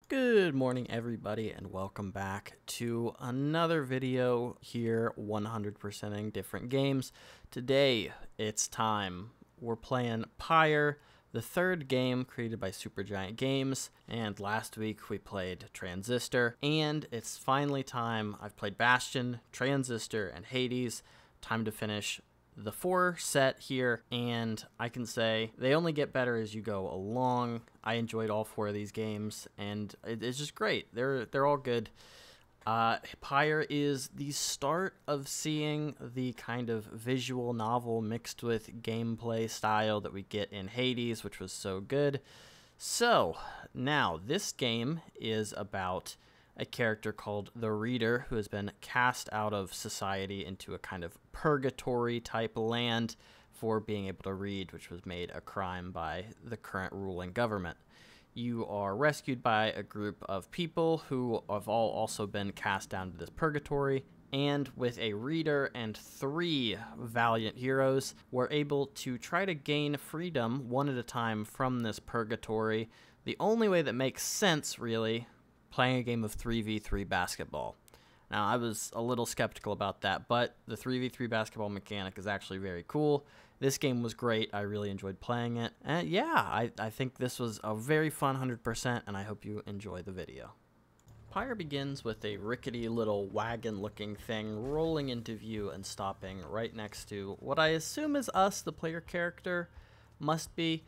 Good morning, everybody, and welcome back to another video here, 100%ing different games. Today, it's time. We're playing Pyre, the third game created by Supergiant Games, and last week we played Transistor, and it's finally time. I've played Bastion, Transistor, and Hades. Time to finish the 4 set here, and I can say they only get better as you go along. I enjoyed all 4 of these games, and it's just great. They're all good. Pyre is the start of seeing the kind of visual novel mixed with gameplay style that we get in Hades, which was so good. So now this game is about a character called the Reader, who has been cast out of society into a kind of purgatory type land for being able to read, which was made a crime by the current ruling government. You are rescued by a group of people who have all also been cast down to this purgatory, and with a reader and 3 valiant heroes, we're able to try to gain freedom one at a time from this purgatory. The only way that makes sense, really, playing a game of 3v3 basketball. Now, I was a little skeptical about that, but the 3v3 basketball mechanic is actually very cool. This game was great. I really enjoyed playing it. And yeah, I think this was a very fun 100%, and I hope you enjoy the video. Pyre begins with a rickety little wagon-looking thing rolling into view and stopping right next to what I assume is us, the player character, must be.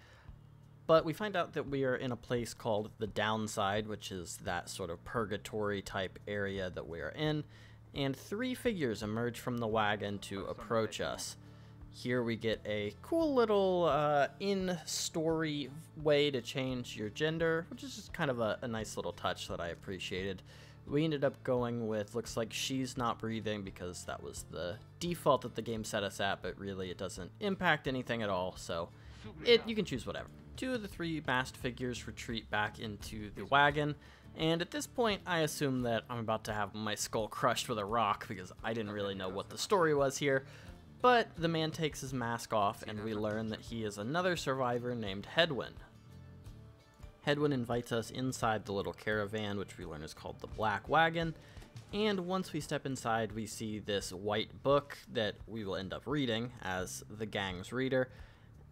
But we find out that we are in a place called the Downside, which is that sort of purgatory type area that we are in, and 3 figures emerge from the wagon to approach us. Here we get a cool little in-story way to change your gender, which is just kind of a nice little touch that I appreciated. We ended up going with, looks like she's not breathing, because that was the default that the game set us at, but really it doesn't impact anything at all, so you can choose whatever. 2 of the 3 masked figures retreat back into the wagon, and at this point I assume that I'm about to have my skull crushed with a rock because I didn't really know what the story was here. But the man takes his mask off, and we learn that he is another survivor named Hedwyn. Hedwyn invites us inside the little caravan, which we learn is called the Black Wagon, and once we step inside we see this white book that we will end up reading as the gang's reader,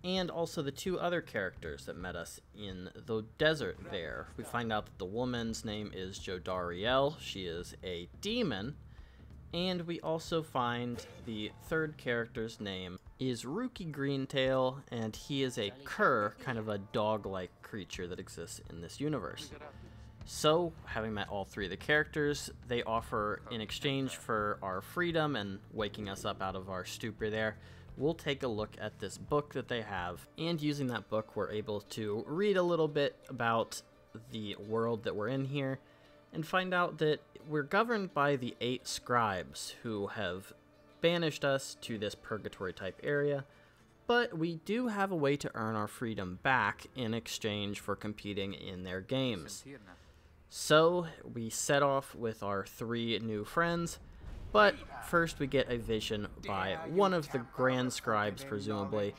and also the 2 other characters that met us in the desert there. We find out that the woman's name is Jodariel. She is a demon. And we also find the 3rd character's name is Rookie Greentail, and he is a cur, kind of a dog-like creature that exists in this universe. So, having met all 3 of the characters, they offer, in exchange for our freedom and waking us up out of our stupor there, we'll take a look at this book that they have, and using that book we're able to read a little bit about the world that we're in here, and find out that we're governed by the 8 scribes who have banished us to this purgatory type area, but we do have a way to earn our freedom back in exchange for competing in their games. So we set off with our 3 new friends, but first we get a vision by one of the grand scribes, presumably,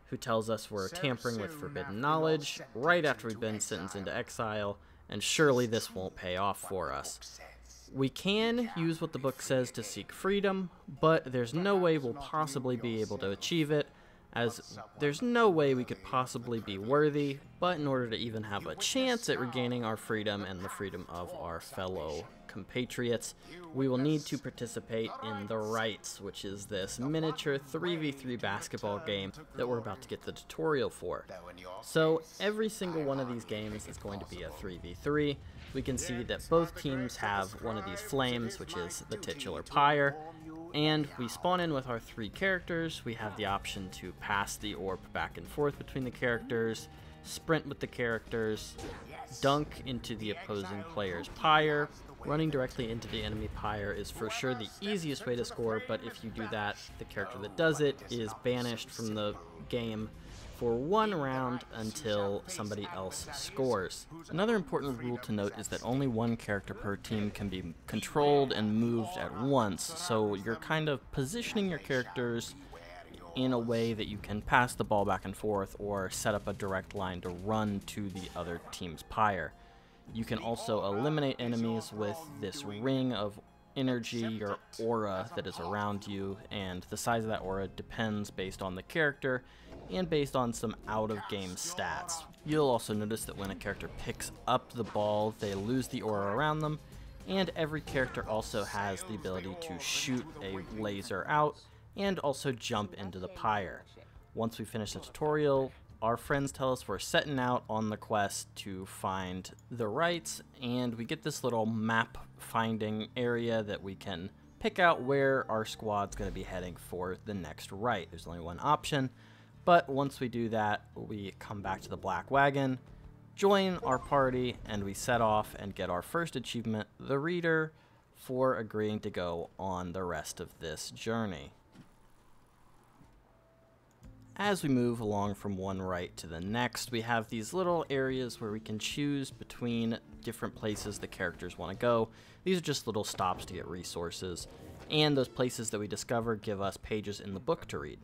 who tells us we're tampering with forbidden knowledge right after we've been sentenced into exile, and surely this won't pay off for us. We can use what the book says to seek freedom, but there's no way we'll possibly be able to achieve it, as there's no way we could possibly be worthy. But in order to even have a chance at regaining our freedom and the freedom of our fellow compatriots, we will need to participate in the Rites, which is this miniature 3v3 basketball game that we're about to get the tutorial for. So every single one of these games is going to be a 3v3. We can see that both teams have one of these flames, which is the titular Pyre, and we spawn in with our 3 characters. We have the option to pass the orb back and forth between the characters, sprint with the characters, dunk into the opposing player's Pyre. Running directly into the enemy Pyre is for sure the easiest way to score, but if you do that, the character that does it is banished from the game for 1 round until somebody else scores. Another important rule to note is that only 1 character per team can be controlled and moved at once, so you're kind of positioning your characters in a way that you can pass the ball back and forth or set up a direct line to run to the other team's Pyre. You can also eliminate enemies with this ring of energy or aura that is around you, and the size of that aura depends based on the character and based on some out-of-game stats. You'll also notice that when a character picks up the ball, they lose the aura around them, and every character also has the ability to shoot a laser out and also jump into the pyre. Once we finish the tutorial, our friends tell us we're setting out on the quest to find the rights, and we get this little map finding area that we can pick out where our squad's going to be heading for the next right. There's only one option, but once we do that, we come back to the black wagon, join our party, and we set off and get our first achievement, the reader, for agreeing to go on the rest of this journey. As we move along from one right to the next, we have these little areas where we can choose between different places the characters want to go. These are just little stops to get resources, and those places that we discover give us pages in the book to read.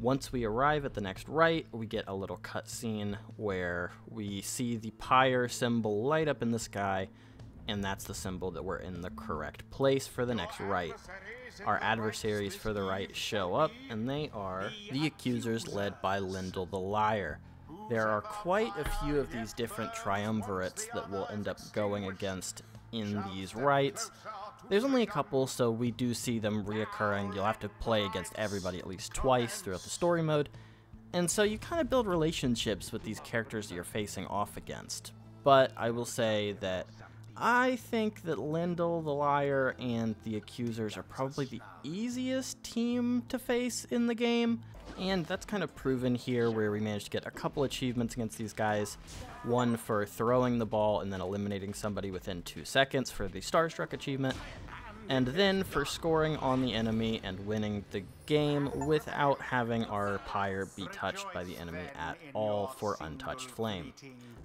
Once we arrive at the next right, we get a little cutscene where we see the Pyre symbol light up in the sky, and that's the symbol that we're in the correct place for the next right. Our adversaries for the right show up, and they are the accusers led by Lindell the Liar. There are quite a few of these different triumvirates that we'll end up going against in these rights. There's only a couple, so we do see them reoccurring. You'll have to play against everybody at least twice throughout the story mode, and so you kind of build relationships with these characters that you're facing off against. But I will say that I think that Lindell the Liar and the accusers are probably the easiest team to face in the game, and that's kind of proven here where we managed to get a couple achievements against these guys. One for throwing the ball and then eliminating somebody within 2 seconds for the Starstruck achievement, and then for scoring on the enemy and winning the game without having our Pyre be touched by the enemy at all for Untouched Flame.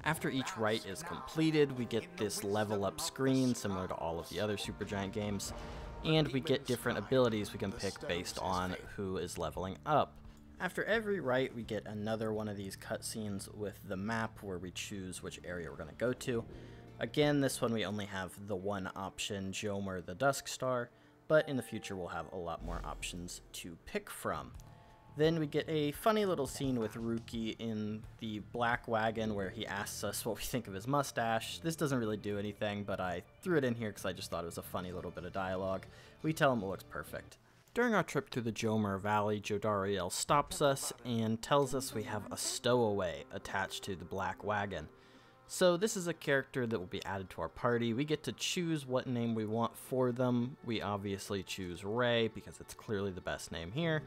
After each right is completed, we get this level up screen similar to all of the other Supergiant games, and we get different abilities we can pick based on who is leveling up. After every right, we get another one of these cutscenes with the map where we choose which area we're going to go to. Again, this one we only have the one option, Jomer the Dusk Star, but in the future we'll have a lot more options to pick from. Then we get a funny little scene with Rookie in the black wagon where he asks us what we think of his mustache. This doesn't really do anything, but I threw it in here because I just thought it was a funny little bit of dialogue. We tell him it looks perfect. During our trip through the Jomer Valley, Jodariel stops us and tells us we have a stowaway attached to the black wagon. So this is a character that will be added to our party. We get to choose what name we want for them. We obviously choose Ray because it's clearly the best name here.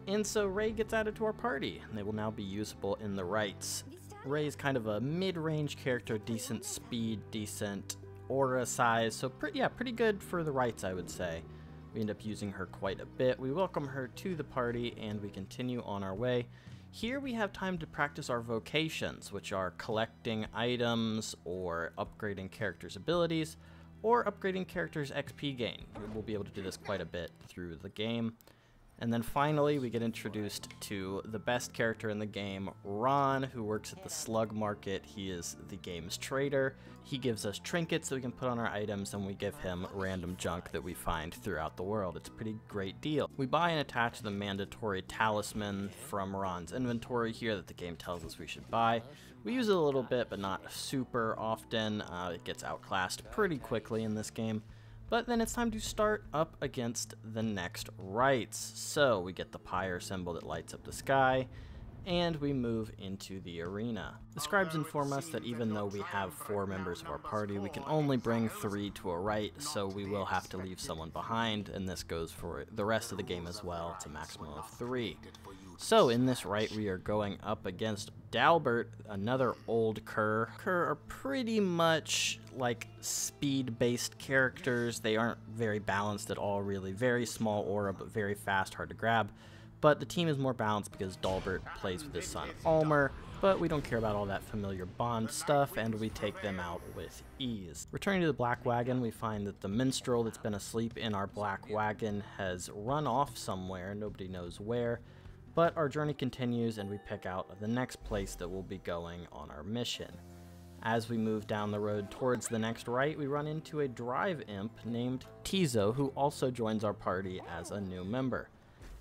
And so Ray gets added to our party, and they will now be usable in the rights. Ray is kind of a mid-range character, decent speed, decent aura size, so pretty good for the rights, I would say. We end up using her quite a bit. We welcome her to the party, and we continue on our way. Here we have time to practice our vocations, which are collecting items or upgrading characters' abilities or upgrading characters' XP gain. We'll be able to do this quite a bit through the game. And then finally we get introduced to the best character in the game, Ron, who works at the slug market. He is the game's trader. He gives us trinkets that we can put on our items, and we give him random junk that we find throughout the world. It's a pretty great deal. We buy and attach the mandatory talisman from Ron's inventory here that the game tells us we should buy. We use it a little bit, but not super often. It gets outclassed pretty quickly in this game. But then it's time to start up against the next rights. So we get the Pyre symbol that lights up the sky, and we move into the arena. The scribes inform us that even though we have 4 members of our party, we can only bring 3 to a right, so we will have to leave someone behind, and this goes for the rest of the game as well. It's a maximum of 3. So in this right, we are going up against Dalbert, another old Kerr. Kerr are pretty much like speed-based characters. They aren't very balanced at all, really. Very small aura, but very fast, hard to grab. But the team is more balanced because Dalbert plays with his son Almer, but we don't care about all that familiar Bond stuff, and we take them out with ease. Returning to the black wagon, we find that the minstrel that's been asleep in our black wagon has run off somewhere, nobody knows where. But our journey continues, and we pick out the next place that we'll be going on our mission. As we move down the road towards the next right, we run into a drive imp named Tizo, who also joins our party as a new member.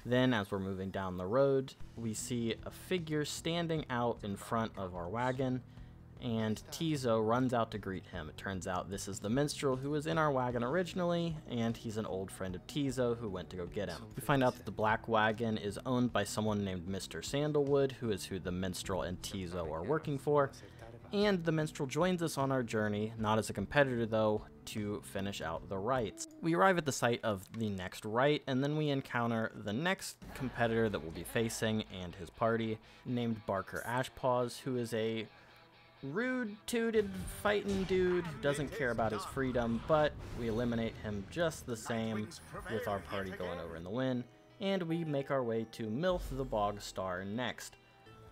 Then, as we're moving down the road, we see a figure standing out in front of our wagon, and Tizo runs out to greet him. It turns out this is the minstrel who was in our wagon originally, and he's an old friend of Tizo who went to go get him. We find out that the black wagon is owned by someone named Mr. Sandalwood, who is who the minstrel and Tizo are working for. And the minstrel joins us on our journey, not as a competitor though, to finish out the rites. We arrive at the site of the next rite, and then we encounter the next competitor that we'll be facing and his party, named Barker Ashpaws, who is a rude-tooted fighting dude who doesn't care about his freedom, but we eliminate him just the same with our party going over in the win, and we make our way to Milth the Bog Star next.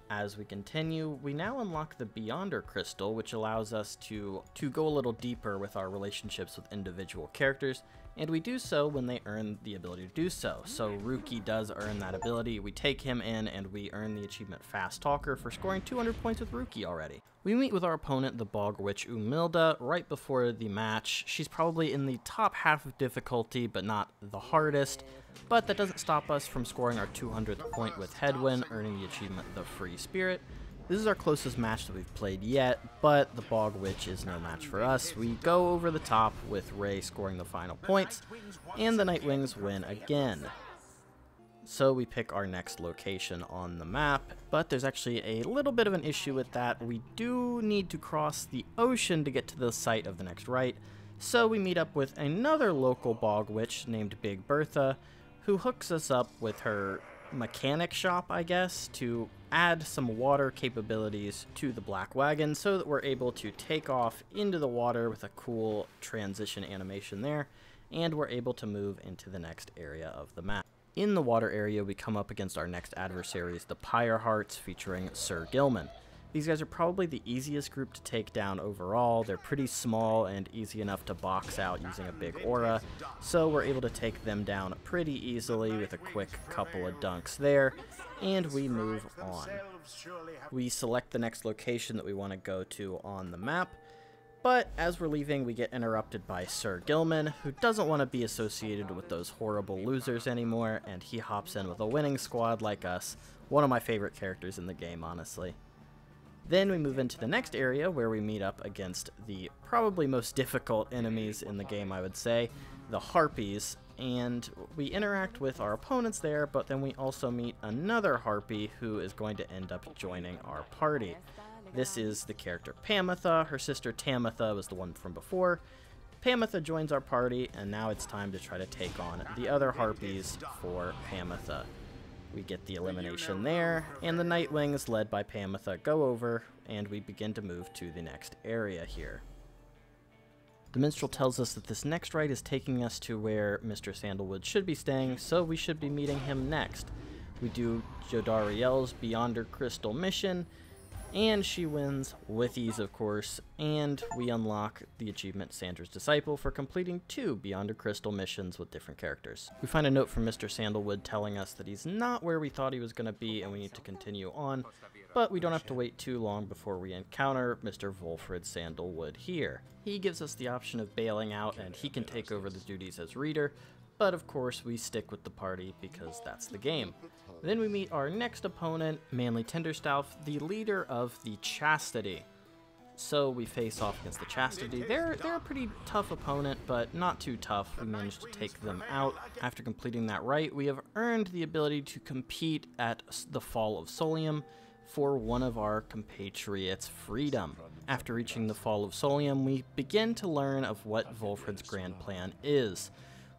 As we continue, we now unlock the Beyonder Crystal, which allows us to go a little deeper with our relationships with individual characters, and we do so when they earn the ability to do so. So Ruki does earn that ability. We take him in, and we earn the achievement Fast Talker for scoring 200 points with Ruki already. We meet with our opponent, the Bog Witch Umilda, right before the match. She's probably in the top half of difficulty, but not the hardest. But that doesn't stop us from scoring our 200th point with Headwind, earning the achievement The Free Spirit. This is our closest match that we've played yet, but the Bog Witch is no match for us. We go over the top with Ray scoring the final points, and the Nightwings win again. So we pick our next location on the map, but there's actually a little bit of an issue with that. We do need to cross the ocean to get to the site of the next rite, so we meet up with another local Bog Witch named Big Bertha, who hooks us up with her mechanic shop, I guess, to add some water capabilities to the black wagon so that we're able to take off into the water with a cool transition animation there, and we're able to move into the next area of the map. In the water area, we come up against our next adversaries, the Pyre Hearts, featuring Sir Gilman. These guys are probably the easiest group to take down overall. They're pretty small and easy enough to box out using a big aura, so we're able to take them down pretty easily with a quick couple of dunks there, and we move on. We select the next location that we want to go to on the map, but as we're leaving, we get interrupted by Sir Gilman, who doesn't want to be associated with those horrible losers anymore, and he hops in with a winning squad like us. One of my favorite characters in the game, honestly. Then we move into the next area where we meet up against the probably most difficult enemies in the game, I would say, the Harpies, and we interact with our opponents there, but then we also meet another Harpy who is going to end up joining our party. This is the character Pamitha. Her sister Tamitha was the one from before. Pamitha joins our party, and now it's time to try to take on the other Harpies for Pamitha. We get the elimination there, and the Nightwings, led by Pamitha, go over, and we begin to move to the next area here. The minstrel tells us that this next rite is taking us to where Mr. Sandalwood should be staying, so we should be meeting him next. We do Jodariel's Beyonder Crystal mission, and she wins with ease, of course, and we unlock the achievement Sandra's Disciple for completing 2 Beyonder Crystal missions with different characters. We find a note from Mr. Sandalwood telling us that he's not where we thought he was going to be and we need to continue on, but we don't have to wait too long before we encounter Mr. Volfred Sandalwood here. He gives us the option of bailing out and he can take over the duties as reader, but of course we stick with the party because that's the game. Then we meet our next opponent, Manly Tenderstaff, the leader of the Chastity. So we face off against the Chastity. They're a pretty tough opponent, but not too tough. We managed to take them out. After completing that rite, we have earned the ability to compete at the Fall of Solium for one of our compatriots' freedom. After reaching the Fall of Solium, we begin to learn of what Volfred's grand plan is.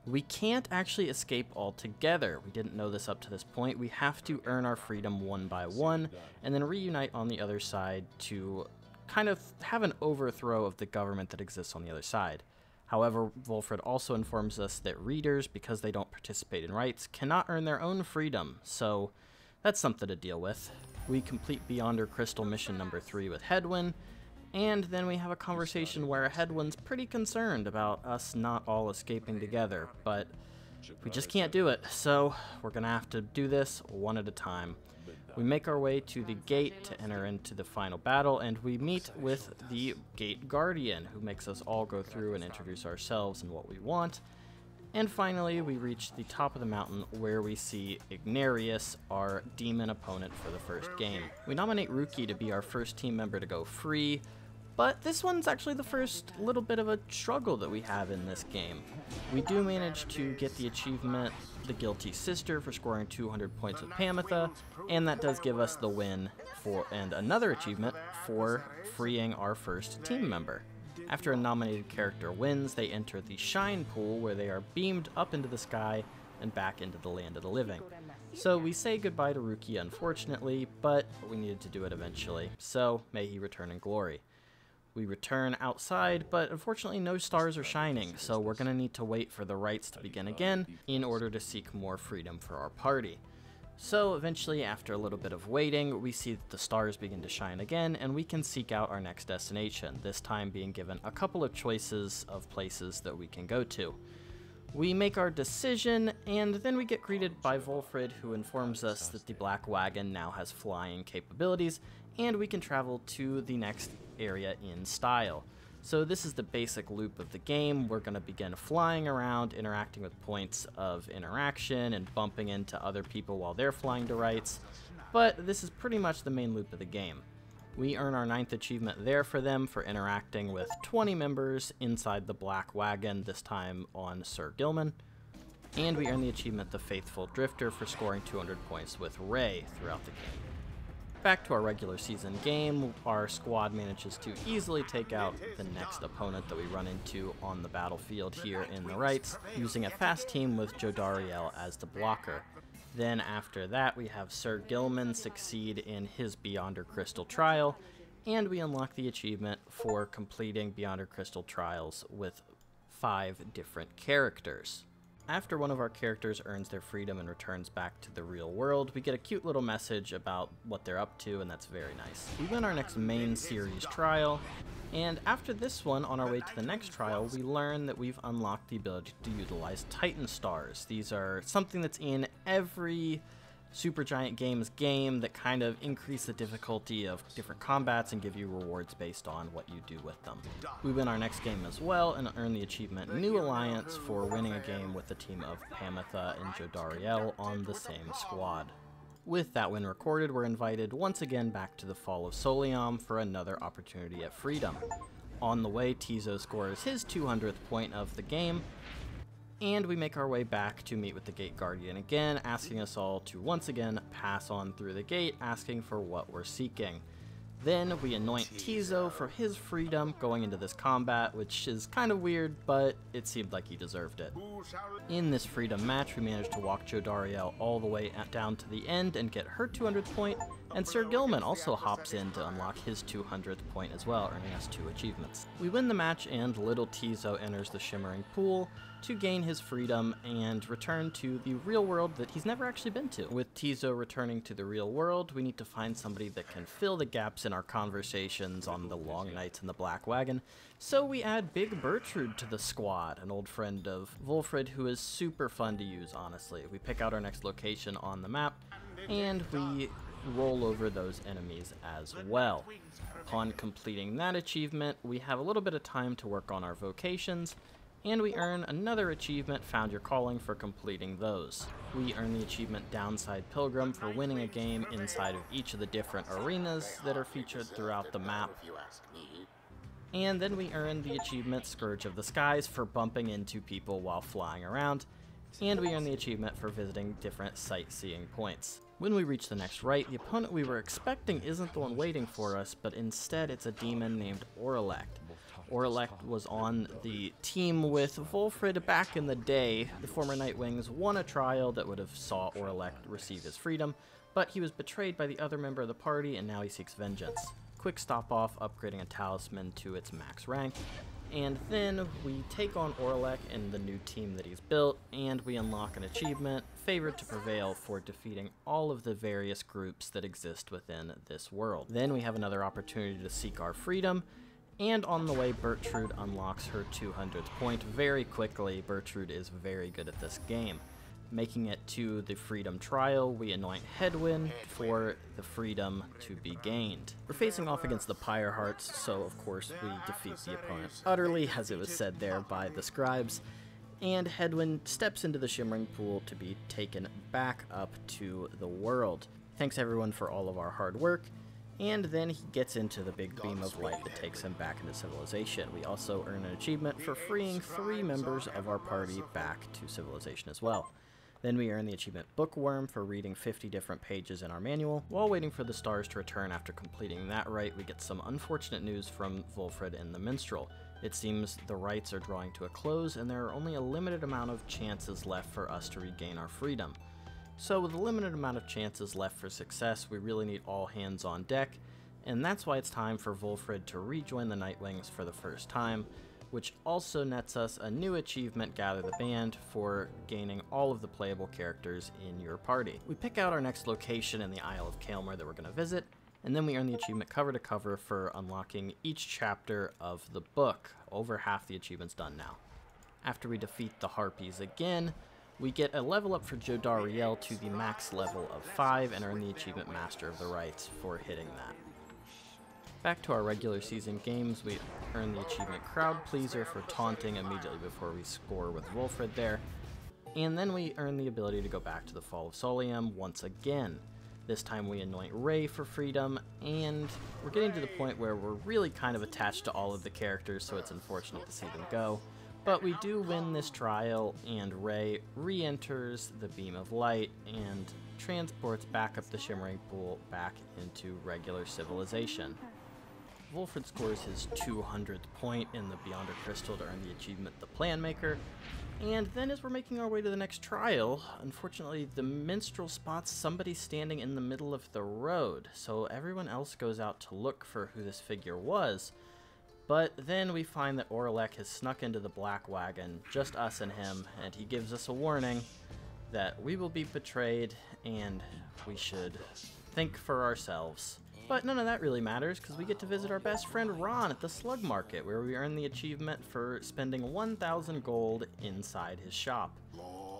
We can't actually escape altogether. We didn't know this up to this point. We have to earn our freedom one by one, and then reunite on the other side to kind of have an overthrow of the government that exists on the other side. However, Volfred also informs us that readers, because they don't participate in rites, cannot earn their own freedom, so that's something to deal with. We complete Beyonder Crystal mission number 3 with Headwind, and then we have a conversation where Headwind's pretty concerned about us not all escaping together, but we just can't do it, so we're gonna have to do this one at a time. We make our way to the gate to enter into the final battle, and we meet with the gate guardian, who makes us all go through and introduce ourselves and what we want. And finally, we reach the top of the mountain where we see Ignarius, our demon opponent for the first game. We nominate Rookie to be our first team member to go free, but this one's actually the first little bit of a struggle that we have in this game. We do manage to get the achievement, the Guilty Sister, for scoring 200 points with Pamitha, and that does give us the win and another achievement for freeing our first team member. After a nominated character wins, they enter the Shine Pool, where they are beamed up into the sky and back into the land of the living. So we say goodbye to Rookie, unfortunately, but we needed to do it eventually, so may he return in glory. We return outside, but unfortunately no stars are shining, so we're going to need to wait for the rites to begin again in order to seek more freedom for our party. So eventually, after a little bit of waiting, we see that the stars begin to shine again, and we can seek out our next destination, this time being given a couple of choices of places that we can go to. We make our decision, and then we get greeted by Volfrid, who informs us that the Black Wagon now has flying capabilities, and we can travel to the next area in style. So this is the basic loop of the game. We're going to begin flying around, interacting with points of interaction, and bumping into other people while they're flying to rights, but this is pretty much the main loop of the game. We earn our 9th achievement there for them for interacting with 20 members inside the Black Wagon, this time on Sir Gilman, and we earn the achievement The Faithful Drifter for scoring 200 points with Ray throughout the game. Back to our regular season game, our squad manages to easily take out the next opponent that we run into on the battlefield here in the rights, using a fast team with Jodariel as the blocker. Then after that, we have Sir Gilman succeed in his Beyonder Crystal trial, and we unlock the achievement for completing Beyonder Crystal trials with 5 different characters. After one of our characters earns their freedom and returns back to the real world, we get a cute little message about what they're up to, and that's very nice. We win our next main series trial, and after this one, on our way to the next trial, we learn that we've unlocked the ability to utilize Titan Stars. These are something that's in every Supergiant Games game that kind of increase the difficulty of different combats and give you rewards based on what you do with them. We win our next game as well and earn the achievement New Alliance for winning a game with the team of Pamitha and Jodariel on the same squad. With that win recorded, we're invited once again back to the Fall of Soliam for another opportunity at freedom. On the way, Tizo scores his 200th point of the game, and we make our way back to meet with the Gate Guardian again, asking us all to once again pass on through the gate, asking for what we're seeking. Then we anoint Tizo for his freedom going into this combat, which is kind of weird, but it seemed like he deserved it. In this freedom match, we managed to walk Jodariel all the way down to the end and get her 200th point, and Sir Gilman also hops in to unlock his 200th point as well, earning us 2 achievements. We win the match, and little Tizo enters the Shimmering Pool to gain his freedom and return to the real world that he's never actually been to. With Tizo returning to the real world, we need to find somebody that can fill the gaps in our conversations on the long nights in the Black Wagon, so we add Big Bertrude to the squad, an old friend of Volfrid who is super fun to use, honestly. We pick out our next location on the map, and we roll over those enemies as well. Upon completing that achievement, we have a little bit of time to work on our vocations, and we earn another achievement, Found Your Calling, for completing those. We earn the achievement Downside Pilgrim for winning a game inside of each of the different arenas that are featured throughout the map. And then we earn the achievement Scourge of the Skies for bumping into people while flying around, and we earn the achievement for visiting different sightseeing points. When we reach the next rite, the opponent we were expecting isn't the one waiting for us, but instead it's a demon named Aurelect. Aurelect was on the team with Volfrid back in the day. The former Nightwings won a trial that would have saw Aurelect receive his freedom, but he was betrayed by the other member of the party, and now he seeks vengeance. Quick stop off, upgrading a talisman to its max rank, and then we take on Aurelect and the new team that he's built, and we unlock an achievement, Favored to Prevail, for defeating all of the various groups that exist within this world. Then we have another opportunity to seek our freedom, and on the way, Bertrude unlocks her 200th point very quickly. Bertrude is very good at this game. Making it to the freedom trial, we anoint Headwind for the freedom to be gained. We're facing off against the Pyre Hearts, so of course we defeat the opponent utterly, as it was said there by the scribes, and Headwind steps into the shimmering pool to be taken back up to the world. Thanks everyone for all of our hard work, and then he gets into the big beam of light that takes him back into civilization. We also earn an achievement for freeing 3 members of our party back to civilization as well. Then we earn the achievement Bookworm for reading 50 different pages in our manual. While waiting for the stars to return after completing that rite, we get some unfortunate news from Wulfred and the Minstrel. It seems the rites are drawing to a close, and there are only a limited amount of chances left for us to regain our freedom. So with a limited amount of chances left for success, we really need all hands on deck, and that's why it's time for Wulfred to rejoin the Nightwings for the first time, which also nets us a new achievement, Gather the Band, for gaining all of the playable characters in your party. We pick out our next location in the Isle of Kaelmer that we're going to visit, and then we earn the achievement Cover to Cover for unlocking each chapter of the book. Over half the achievement's done now. After we defeat the Harpies again, we get a level up for Jodariel to the max level of 5 and earn the achievement Master of the Rites for hitting that. Back to our regular season games, we earn the achievement Crowd Pleaser for taunting immediately before we score with Wulfred there, and then we earn the ability to go back to the Fall of Solium once again. This time we anoint Ray for freedom, and we're getting to the point where we're really kind of attached to all of the characters, so it's unfortunate to see them go. But we do win this trial, and Ray re-enters the Beam of Light and transports back up the Shimmering Pool back into regular civilization. Wulfred scores his 200th point in the Beyonder Crystal to earn the achievement The Plan Maker, and then as we're making our way to the next trial, unfortunately the Minstrel spots somebody standing in the middle of the road, so everyone else goes out to look for who this figure was. But then we find that Oralek has snuck into the Black Wagon, just us and him, and he gives us a warning that we will be betrayed and we should think for ourselves. But none of that really matters, because we get to visit our best friend Ron at the Slug Market, where we earn the achievement for spending 1,000 gold inside his shop.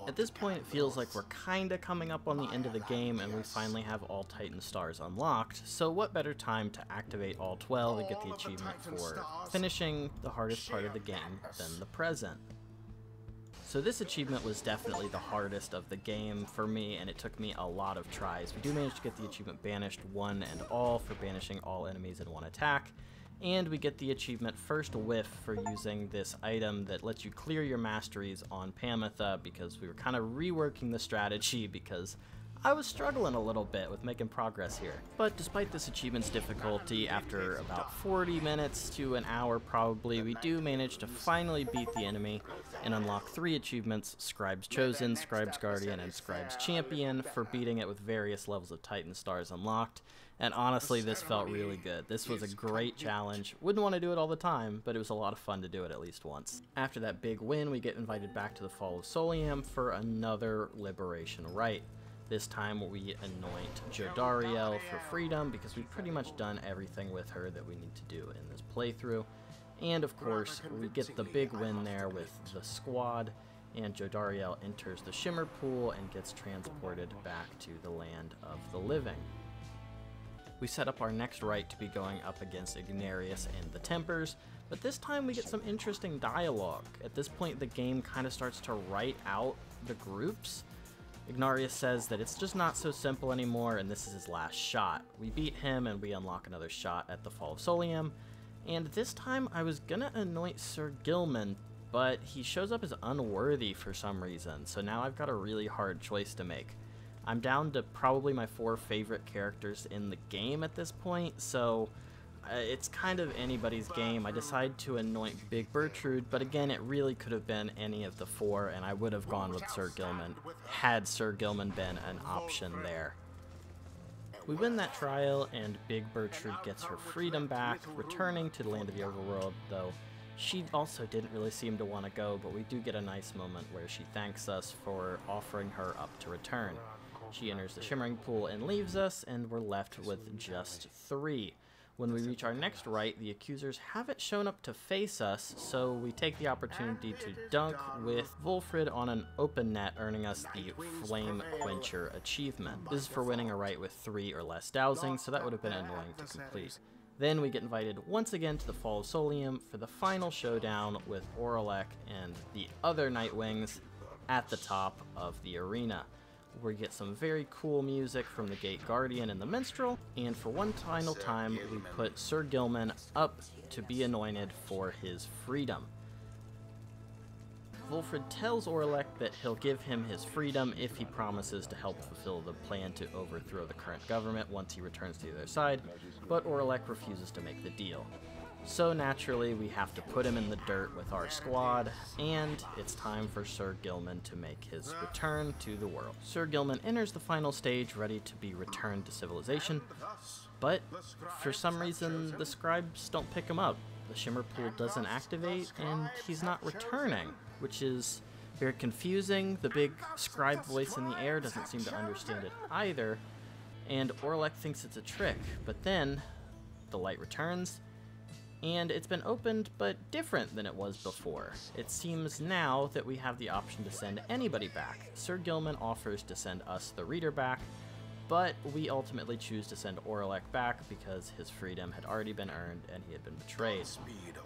At this point, it feels like we're kinda coming up on the end of the game, and we finally have all Titan stars unlocked, so what better time to activate all 12 and get the achievement for finishing the hardest part of the game than the present. So this achievement was definitely the hardest of the game for me, and it took me a lot of tries. We do manage to get the achievement Banished One and All for banishing all enemies in one attack, and we get the achievement First Whiff for using this item that lets you clear your masteries on Pamitha, because we were kind of reworking the strategy because I was struggling a little bit with making progress here. But despite this achievement's difficulty, after about 40 minutes to an hour probably, we do manage to finally beat the enemy and unlock 3 achievements, Scribe's Chosen, Scribe's Guardian, and Scribe's Champion, for beating it with various levels of Titan stars unlocked. And honestly, this felt really good. This was a great challenge. Wouldn't want to do it all the time, but it was a lot of fun to do it at least once. After that big win, we get invited back to the Fall of Solium for another liberation rite. This time we anoint Jodariel for freedom, because we've pretty much done everything with her that we need to do in this playthrough. And of course, we get the big win there with the squad, and Jodariel enters the Shimmer Pool and gets transported back to the land of the living. We set up our next rite to be going up against Ignarius and the Tempers, but this time we get some interesting dialogue. At this point, the game kind of starts to write out the groups. Ignarius says that it's just not so simple anymore, and this is his last shot. We beat him, and we unlock another shot at the Fall of Solium, and this time I was gonna anoint Sir Gilman, but he shows up as unworthy for some reason, so now I've got a really hard choice to make. I'm down to probably my 4 favorite characters in the game at this point, so it's kind of anybody's game. I decided to anoint Big Bertrude, but again, it really could have been any of the 4, and I would have gone with Sir Gilman had Sir Gilman been an option there. We win that trial, and Big Bertrude gets her freedom back, returning to the land of the overworld, though she also didn't really seem to want to go, but we do get a nice moment where she thanks us for offering her up to return. She enters the Shimmering Pool and leaves us, and we're left with just 3. When we reach our next right, the accusers haven't shown up to face us, so we take the opportunity to dunk with Wolfrid on an open net, earning us the Flame Quencher achievement. This is for winning a right with 3 or less dowsing, so that would have been annoying to complete. Then we get invited once again to the Fall of Solium for the final showdown with Oralek and the other Nightwings at the top of the arena. We get some very cool music from the Gate Guardian and the Minstrel, and for one final time we put Sir Gilman up to be anointed for his freedom. Wolfrid tells Oralek that he'll give him his freedom if he promises to help fulfill the plan to overthrow the current government once he returns to the other side, but Oralek refuses to make the deal. So naturally, we have to put him in the dirt with our squad, and it's time for Sir Gilman to make his return to the world. Sir Gilman enters the final stage ready to be returned to civilization, but for some reason the scribes don't pick him up. The Shimmer Pool doesn't activate, and he's not returning, which is very confusing. The big scribe voice in the air doesn't seem to understand it either, and Oralek thinks it's a trick, but then the light returns, and it's been opened, but different than it was before. It seems now that we have the option to send anybody back. Sir Gilman offers to send us, the reader, back, but we ultimately choose to send Oralek back because his freedom had already been earned and he had been betrayed.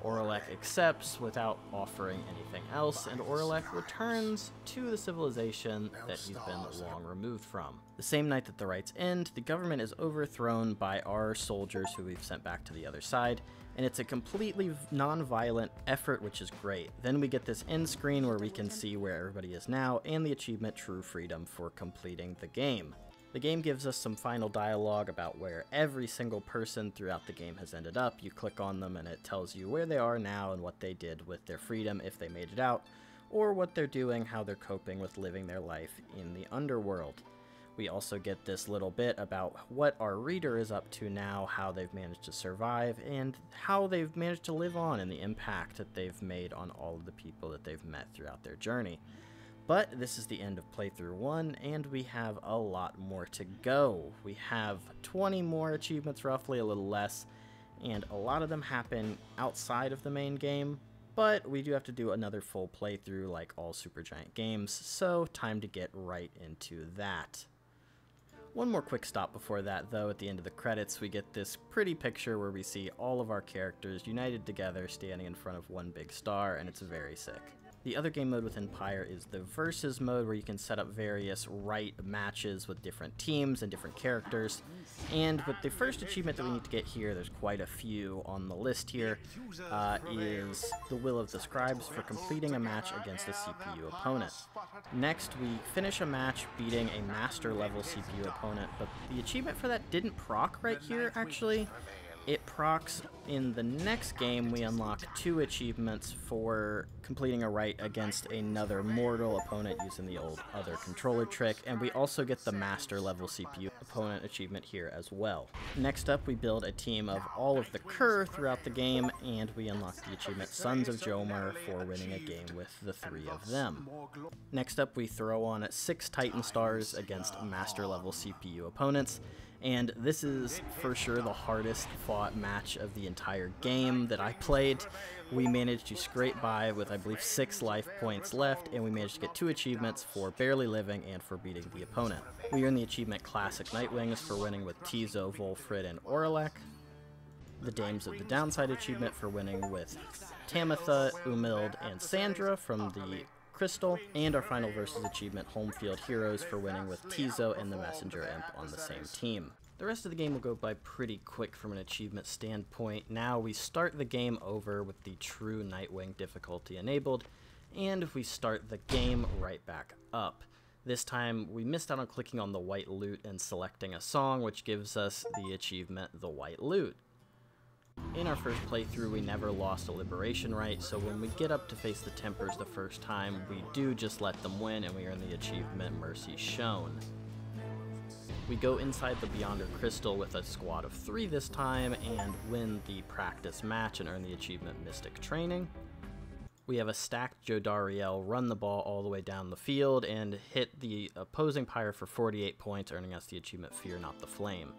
Oralek accepts without offering anything else, and Oralek returns to the civilization that he's been long removed from. The same night that the rites end, the government is overthrown by our soldiers who we've sent back to the other side, and it's a completely non-violent effort, which is great. Then we get this end screen where we can see where everybody is now, and the achievement True Freedom for completing the game. The game gives us some final dialogue about where every single person throughout the game has ended up. You click on them and it tells you where they are now and what they did with their freedom if they made it out, or what they're doing, how they're coping with living their life in the underworld. We also get this little bit about what our reader is up to now, how they've managed to survive, and how they've managed to live on and the impact that they've made on all of the people that they've met throughout their journey. But this is the end of playthrough 1, and we have a lot more to go. We have 20 more achievements, roughly, a little less, and a lot of them happen outside of the main game, but we do have to do another full playthrough like all Supergiant games, so time to get right into that. One more quick stop before that, though. At the end of the credits, we get this pretty picture where we see all of our characters united together standing in front of one big star, and it's very sick. The other game mode within Pyre is the Versus mode, where you can set up various right matches with different teams and different characters. And with the first achievement that we need to get here, there's quite a few on the list here, is the Will of the Scribes for completing a match against a CPU opponent. Next, we finish a match beating a master level CPU opponent, but the achievement for that didn't proc right here, actually. It procs in the next game. We unlock 2 achievements for completing a right against another mortal opponent using the old other controller trick, and we also get the master level CPU opponent achievement here as well. Next up, we build a team of all of the Cur throughout the game, and we unlock the achievement Sons of Jomar for winning a game with the 3 of them. Next up, we throw on 6 Titan stars against master level CPU opponents, and this is for sure the hardest fought match of the entire game that I played. We managed to scrape by with, I believe, 6 life points left, and we managed to get 2 achievements for barely living and for beating the opponent. We earned the achievement Classic Nightwings for winning with Tizo, Wolfrid, and Oralek, the Dames of the Downside achievement for winning with Tamitha, Umild, and Sandra from the Crystal, and our final Versus achievement Homefield Heroes for winning with Tizo and the Messenger Imp on the same team. The rest of the game will go by pretty quick from an achievement standpoint. Now we start the game over with the true Nightwing difficulty enabled, and we start the game right back up. This time we missed out on clicking on the white loot and selecting a song, which gives us the achievement The White Loot. In our first playthrough, we never lost a liberation right, so when we get up to face the Tempers the first time, we do just let them win, and we earn the achievement Mercy Shown. We go inside the Beyonder Crystal with a squad of 3 this time, and win the practice match and earn the achievement Mystic Training. We have a stacked Jodariel run the ball all the way down the field and hit the opposing Pyre for 48 points, earning us the achievement Fear Not the Flame.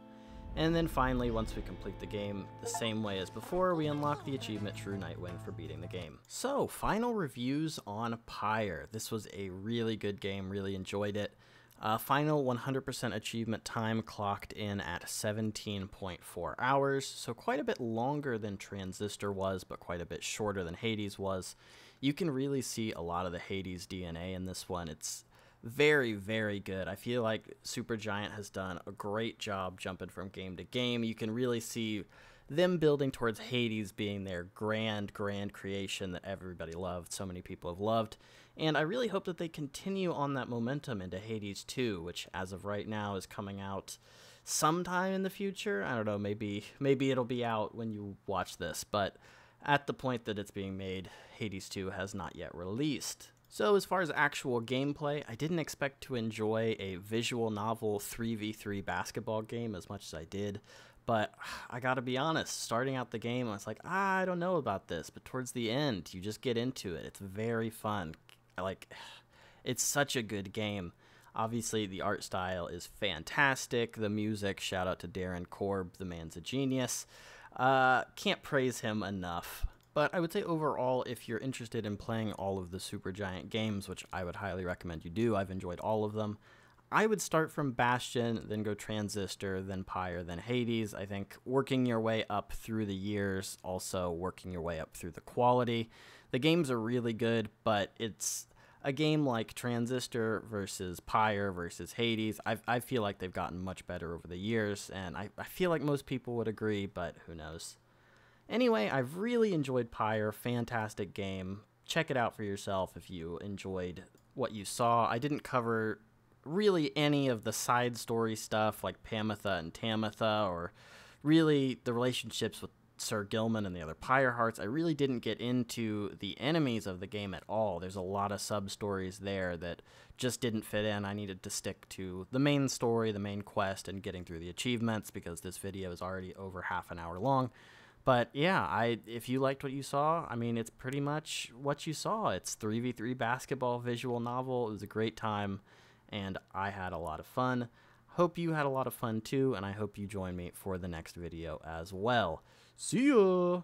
And then finally, once we complete the game, the same way as before, we unlock the achievement True Nightwind for beating the game. So, final reviews on Pyre. This was a really good game, really enjoyed it. Final 100% achievement time clocked in at 17.4 hours, so quite a bit longer than Transistor was, but quite a bit shorter than Hades was. You can really see a lot of the Hades DNA in this one. It's very, very good. I feel like Supergiant has done a great job jumping from game to game. You can really see them building towards Hades being their grand creation that everybody loved, so many people have loved. And I really hope that they continue on that momentum into Hades 2, which as of right now is coming out sometime in the future. I don't know, maybe it'll be out when you watch this, but at the point that it's being made, Hades 2 has not yet released. So as far as actual gameplay, I didn't expect to enjoy a visual novel 3v3 basketball game as much as I did, but I gotta be honest, starting out the game, I was like, I don't know about this, but towards the end, you just get into it. It's very fun. It's such a good game. Obviously, the art style is fantastic. The music, shout out to Darren Korb, the man's a genius. Can't praise him enough. But I would say overall, if you're interested in playing all of the Supergiant games, which I would highly recommend you do, I've enjoyed all of them, I would start from Bastion, then go Transistor, then Pyre, then Hades. I think working your way up through the years, also working your way up through the quality. The games are really good, but it's a game like Transistor versus Pyre versus Hades. I feel like they've gotten much better over the years, and I feel like most people would agree, but who knows. Anyway, I've really enjoyed Pyre. Fantastic game. Check it out for yourself if you enjoyed what you saw. I didn't cover really any of the side story stuff like Pamitha and Tamitha, or really the relationships with Sir Gilman and the other Pyre Hearts. I really didn't get into the enemies of the game at all. There's a lot of sub-stories there that just didn't fit in. I needed to stick to the main story, the main quest, and getting through the achievements because this video is already over half an hour long. But yeah, if you liked what you saw, I mean, it's pretty much what you saw. It's 3v3 basketball visual novel. It was a great time, and I had a lot of fun. Hope you had a lot of fun too, and I hope you join me for the next video as well. See ya!